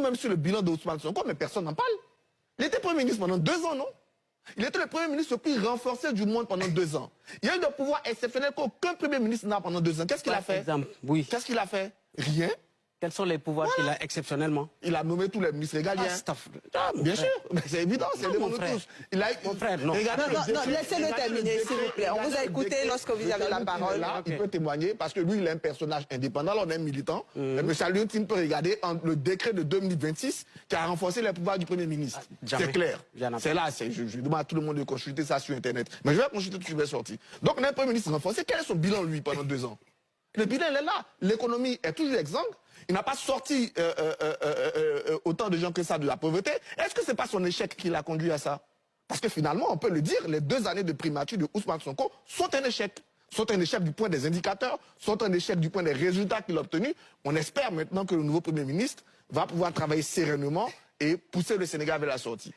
même sur le bilan d'Ousmane Sonko, mais personne n'en parle. Il était Premier ministre pendant 2 ans, non? Il était le Premier ministre le plus renforcé du monde pendant 2 ans. Il a eu des pouvoirs exceptionnels qu'aucun Premier ministre n'a pendant 2 ans. Qu'est-ce qu'il a fait? Oui. Qu'est-ce qu'il a fait? Rien. Quels sont les pouvoirs qu'il a exceptionnellement? Il a nommé tous les ministres régaliens. Bien sûr, c'est évident, c'est devant nous tous. Il a eu... Mon frère, non. Non, laissez-le terminer, s'il vous plaît. On vous a écouté lorsque vous avez la parole. Là, il peut témoigner parce que lui, il est un personnage indépendant, là, on est un militant. Mais Salut Tine peut regarder le décret de 2026 qui a renforcé les pouvoirs du Premier ministre. C'est clair. C'est là, je demande à tout le monde de consulter ça sur Internet. Mais je vais consulter tout ce qui va sortir. Donc, on a un Premier ministre renforcé. Quel est son bilan, lui, pendant 2 ans? Le bilan, il est là. L'économie est toujours exsangue. Il n'a pas sorti autant de gens que ça de la pauvreté. Est-ce que ce n'est pas son échec qui l'a conduit à ça? Parce que finalement, on peut le dire, les 2 années de primature de Ousmane Sonko sont un échec. Sont un échec du point des indicateurs, sont un échec du point des résultats qu'il a obtenus. On espère maintenant que le nouveau Premier ministre va pouvoir travailler sereinement et pousser le Sénégal vers la sortie.